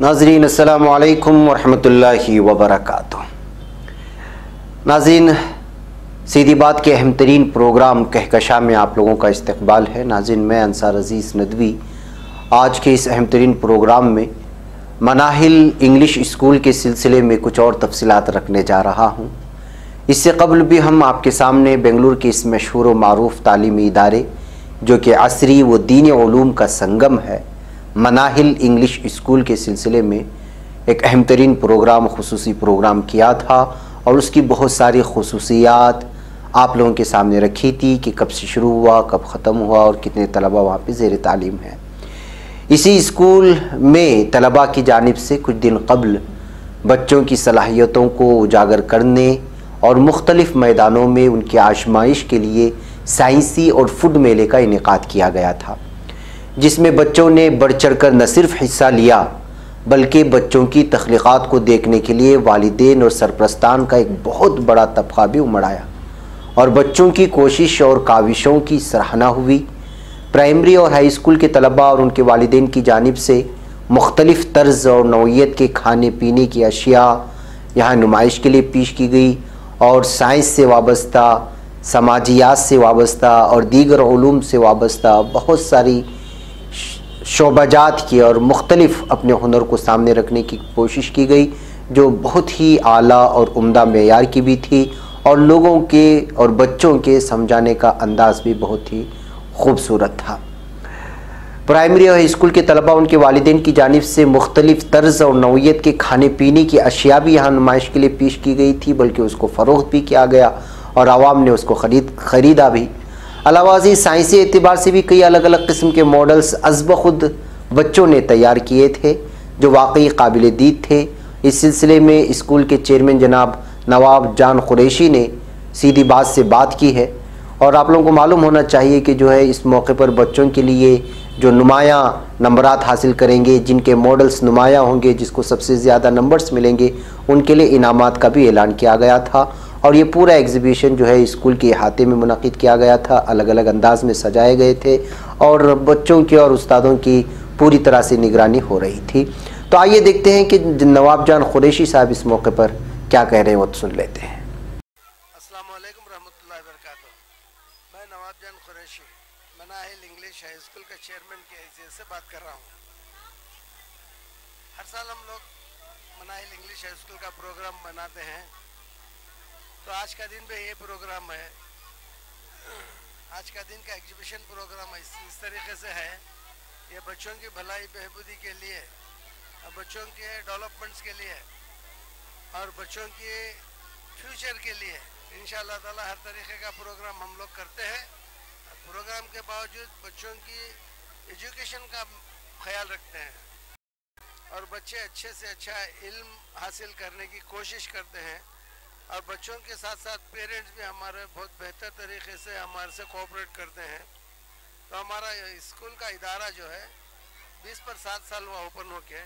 नाज़रीन अस्सलामु अलैकुम वरहमतुल्लाहि वबरकातुह। नाज़रीन, सीधी बात के अहम तरीन प्रोग्राम कहकशा में आप लोगों का इस्तकबाल है। नाज़रीन, मैं अंसार अज़ीज़ नदवी आज के इस अहम तरीन प्रोग्राम में मनाहिल इंग्लिश स्कूल के सिलसिले में कुछ और तफसीलात रखने जा रहा हूँ। इससे कबल भी हम आपके सामने बेंगलुरु के इस मशहूर व मारूफ तालीमी इदारे जो कि असरी व दीनी उलूम का संगम है, मनाहिल इंग्लिश स्कूल के सिलसिले में एक अहम तरीन प्रोग्राम, खुसूसी प्रोग्राम किया था और उसकी बहुत सारी खुसूसियात आप लोगों के सामने रखी थी कि कब से शुरू हुआ, कब ख़त्म हुआ और कितने तलबा वहाँ पे ज़ेर तालीम है। इसी स्कूल में तलबा की जानिब से कुछ दिन कबल बच्चों की सलाहियतों को उजागर करने और मुख्तलिफ़ मैदानों में उनकी आजमाइश के लिए साइंसी और फूड मेले का इनेकाद किया गया था, जिसमें बच्चों ने बढ़ चढ़ कर न सिर्फ हिस्सा लिया बल्कि बच्चों की तख्लीक़ात को देखने के लिए वालिदैन और सरपरस्तान का एक बहुत बड़ा तबका भी उमड़ आया और बच्चों की कोशिश और काविशों की सराहना हुई। प्राइमरी और हाई स्कूल के तलबा और उनके वालिदैन की जानिब से मुख्तलिफ़ तर्ज और नौइयत के खाने पीने की अशिया यहाँ नुमाइश के लिए पेश की गई और साइंस से वाबस्ता, समाजियात से वाबस्ता और दीगर उलूम से वाबस्ता बहुत सारी शोबाजात की और मुख्तलिफ़ अपने हुनर को सामने रखने की कोशिश की गई, जो बहुत ही आला और उम्दा मेयार की भी थी और लोगों के और बच्चों के समझाने का अंदाज़ भी बहुत ही खूबसूरत था। प्राइमरी और हाई स्कूल के तलबा उनके वालिदैन की जानिब से मुख्तलिफ़ तर्ज और नौइयत के खाने पीने की अशिया भी यहाँ नुमाइश के लिए पेश की गई थी, बल्कि उसको फ़रोख्त भी किया गया और आवाम ने उसको ख़रीदा भी। अलावा साइंसी एतबार से भी कई अलग अलग किस्म के मॉडल्स अज़ब खुद बच्चों ने तैयार किए थे जो वाकई काबिल दीद थे। इस सिलसिले में स्कूल के चेयरमैन जनाब नवाब जान कुरैशी ने सीधी बात से बात की है और आप लोगों को मालूम होना चाहिए कि जो है इस मौके पर बच्चों के लिए जो नुमायाँ नंबरात हासिल करेंगे, जिनके मॉडल्स नुमायाँ होंगे, जिसको सबसे ज़्यादा नंबर्स मिलेंगे, उनके लिए इनामात का भी ऐलान किया गया था। और ये पूरा एग्ज़िबिशन जो है स्कूल के अहाते में मुनक़िद किया गया था, अलग अलग अंदाज में सजाए गए थे और बच्चों की और उस्तादों की पूरी तरह से निगरानी हो रही थी। तो आइए देखते हैं कि नवाब जान कुरैशी साहब इस मौके पर क्या कह रहे हैं, वो सुन लेते हैं। अस्सलाम वालेकुम रहमतुल्लाहि व बरकातुहू। मैं नवाब जान Qureshi Manahil English high school के चेयरमैन के हैसियत से बात कर रहा हूँ। हर साल हम लोग मनाहिल इंग्लिश हाई स्कूल का प्रोग्राम बनाते हैं, तो आज का दिन भी ये प्रोग्राम है। आज का दिन का एग्जीबिशन प्रोग्राम इस तरीके से है, ये बच्चों की भलाई बहबूदी के लिए, बच्चों के डेवलपमेंट्स के लिए और बच्चों के फ्यूचर के लिए इंशाअल्लाह ताला हर तरीके का प्रोग्राम हम लोग करते हैं। प्रोग्राम के बावजूद बच्चों की एजुकेशन का ख्याल रखते हैं और बच्चे अच्छे से अच्छा इल्म हासिल करने की कोशिश करते हैं और बच्चों के साथ साथ पेरेंट्स भी हमारे बहुत बेहतर तरीके से हमारे से कोऑपरेट करते हैं। तो हमारा स्कूल का इदारा जो है 20 पर 7 साल हुआ ओपन हो के,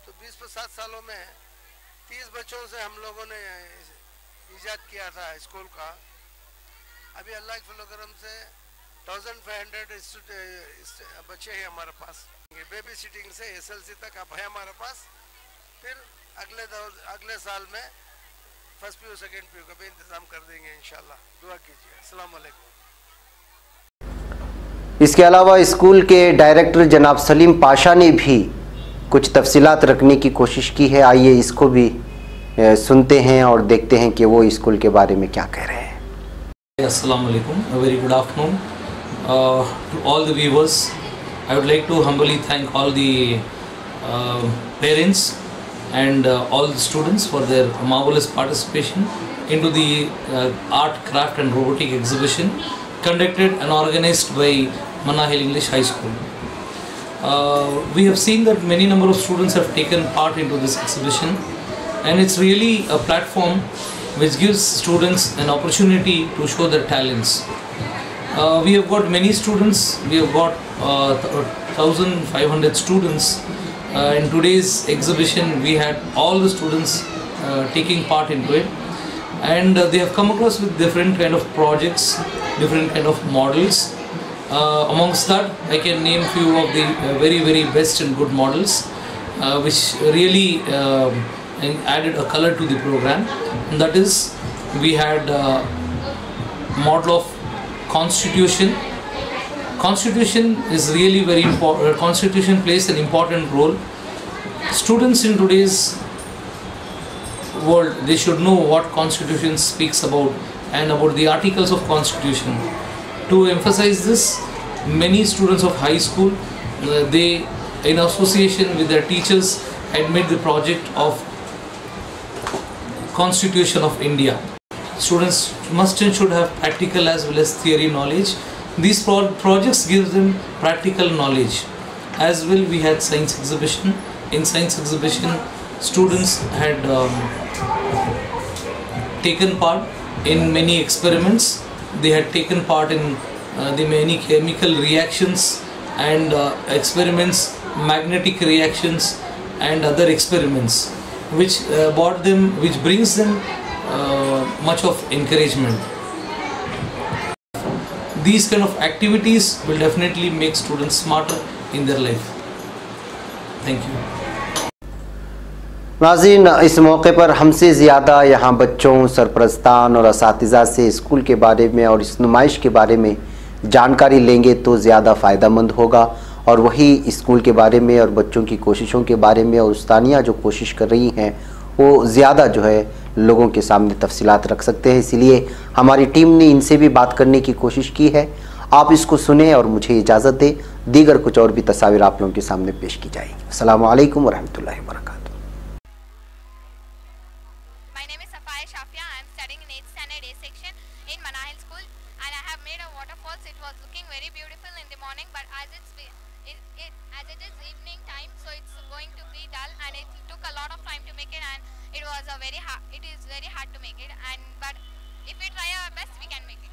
तो 20 पर 7 सालों में 30 बच्चों से हम लोगों ने इजाद किया था स्कूल का। अभी अल्लाह के फजल करम से 1500 बच्चे हैं हमारे पास। बेबी सिटिंग से SLC तक अब है हमारे पास। फिर अगले साल में फर्स्ट PU सेकेंड PU का भी इंतज़ाम कर देंगे इंशाल्लाह। दुआ कीजिए। अस्सलाम वालेकुम। इसके अलावा स्कूल के डायरेक्टर जनाब सलीम पाशा ने भी कुछ तफसीलात रखने की कोशिश की है। आइए इसको भी सुनते हैं और देखते हैं कि वो स्कूल के बारे में क्या कह रहे हैं। Assalamu alaikum, a very good afternoon to all the viewers. I would like to humbly thank all the parents and all the students for their marvelous participation into the art, craft and robotic exhibition conducted and organized by Manahil English High School. We have seen that many number of students have taken part into this exhibition, and it's really a platform which gives students an opportunity to show their talents. We have got many students. We have got 1,500 students. In today's exhibition we had all the students taking part into it, and they have come across with different kind of projects, different kind of models, Amongst that, I can name few of the very best and good models, which really added a color to the program. And that is, we had model of Constitution. Constitution is really very important. Constitution plays an important role. Students in today's world, they should know what Constitution speaks about and about the articles of Constitution. To emphasize this, many students of high school, they, in association with their teachers, had made the project of Constitution of India. Students must and should have practical as well as theory knowledge. These projects give them practical knowledge. As well, we had science exhibition. In science exhibition, students had taken part in many experiments. They had taken part in the many chemical reactions and experiments, magnetic reactions and other experiments, which brings them much of encouragement. These kind of activities will definitely make students smarter in their life. Thank you. नाज़रीन, इस मौके पर हमसे ज़्यादा यहाँ बच्चों, सरपरस्तान और असातिज़ा से स्कूल के बारे में और इस नुमाइश के बारे में जानकारी लेंगे तो ज़्यादा फ़ायदेमंद होगा। और वही स्कूल के बारे में और बच्चों की कोशिशों के बारे में और उस्तानियाँ जो कोशिश कर रही हैं वो ज़्यादा जो है लोगों के सामने तफसीलात रख सकते हैं। इसलिए हमारी टीम ने इनसे भी बात करने की कोशिश की है। आप इसको सुने और मुझे इजाज़त दें। दीगर कुछ और भी तस्वीर आप लोगों के सामने पेश की जाएगी। अस्सलामु अलैकुम वरहमतुल्लाहि वबरकातुहू। It is very hard to make it, but if we try our best, we can make it.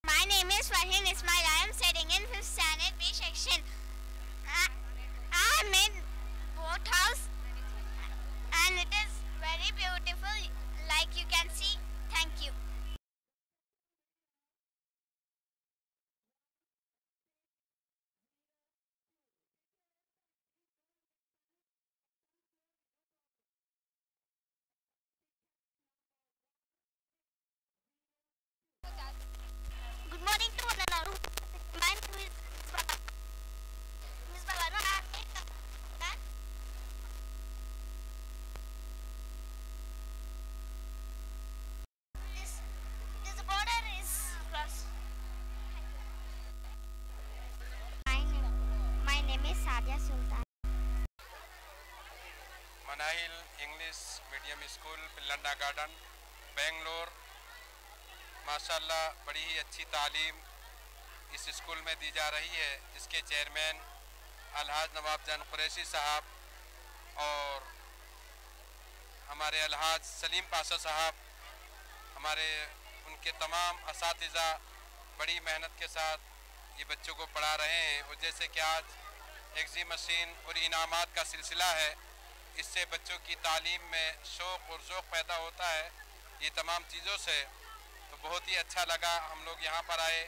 My name is Farhin Ismail. I am studying in 5th standard B section. I made boat house and it is very beautiful, like you can see. Thank you. Good morning to one and all. My name is Miss Bhavana. I have made that. This border is crossed. My name is Sadia Sultan. Manahil English medium school Pillanna garden Bangalore. माशाल्लाह बड़ी ही अच्छी तालीम इस school में दी जा रही है, जिसके चेयरमैन अलहाज नवाब जान कुरैशी साहब और हमारे अलहाज सलीम पाशा साहब, हमारे उनके तमाम असातिज़ा बड़ी मेहनत के साथ ये बच्चों को पढ़ा रहे हैं। और जैसे कि आज एग्जीबिशन और इनामात का सिलसिला है, इससे बच्चों की तालीम में शौक़ और ज़ौक़ पैदा होता है। ये तमाम चीज़ों से तो बहुत ही अच्छा लगा। हम लोग यहाँ पर आए,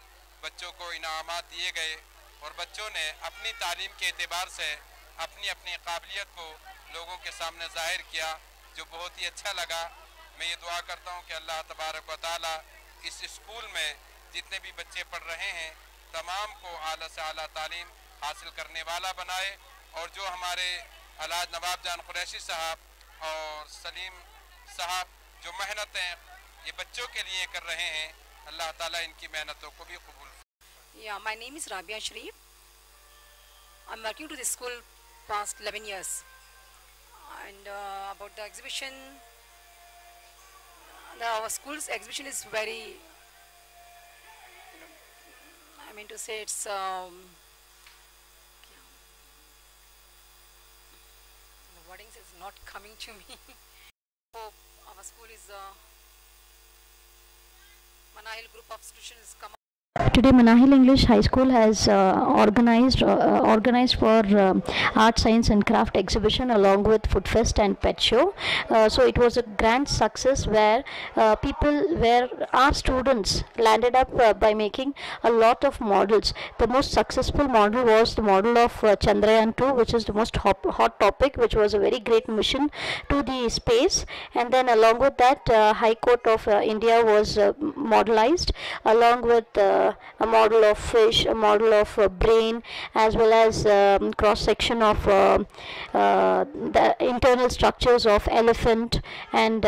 बच्चों को इनामात दिए गए और बच्चों ने अपनी तालीम के एतबार से अपनी अपनी काबिलियत को लोगों के सामने ज़ाहिर किया, जो बहुत ही अच्छा लगा। मैं ये दुआ करता हूँ कि अल्लाह तबारक व तआला इस स्कूल में जितने भी बच्चे पढ़ रहे हैं तमाम को आला से आला तालीम हासिल करने वाला बनाए। और जो हमारे अलहाज नवाब जान कुरैशी साहब और सलीम साहब जो मेहनतें ये बच्चों के लिए कर रहे हैं, अल्लाह ताला इनकी मेहनतों को भी कबूल। Yeah, my name is Rabia Sharif. I'm working to this school past 11 years. And about the exhibition, our school's exhibition is very, I mean to say it's wordings is not coming to me. So our school is Manahil group of institutions come. Today, Manahil English High School has organized for art, science, and craft exhibition along with food fest and pet show. So it was a grand success where our students landed up by making a lot of models. The most successful model was the model of Chandrayaan 2, which is the most hot topic, which was a very great mission to the space. And then along with that, High Court of India was modelized along with a model of fish, a model of brain, as well as cross section of the internal structures of elephant. And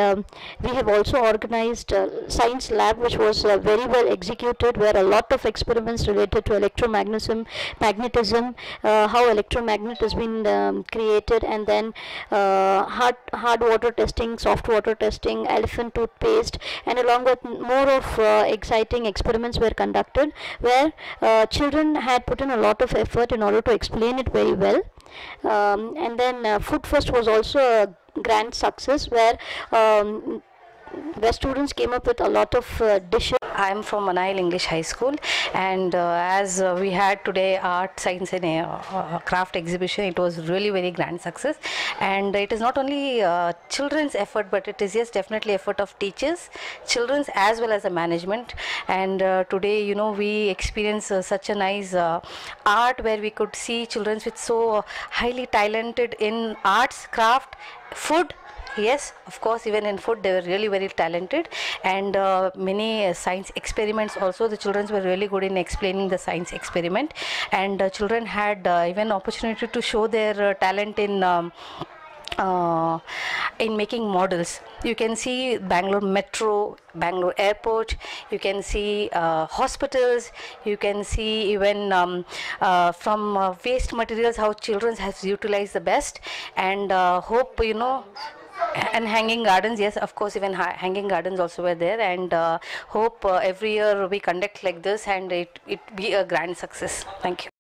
we have also organized science lab, which was very well executed, where a lot of experiments related to magnetism, how electromagnet has been created, and then hard water testing, soft water testing, elephant toothpaste, and along with more of exciting experiments were conducted, where children had put in a lot of effort in order to explain it very well. And then Food Fest was also a grand success, where students came up with a lot of dishes. I am from Manahil English High School, and as we had today art, science and craft exhibition, it was really very grand success. And it is not only children's effort, but it is yes definitely effort of teachers, children's as well as the management. And today, you know, we experience such a nice art where we could see children with so highly talented in arts, craft, food. Yes, of course, even in food they were really very talented, and many science experiments also. The children were really good in explaining the science experiment, and children had even opportunity to show their talent in making models. You can see Bangalore Metro, Bangalore Airport, you can see hospitals, you can see even from waste materials how children have utilized the best. And hope, you know, and hanging gardens, yes, of course, even hanging gardens also were there. And hope every year we conduct like this and it be a grand success. Thank you.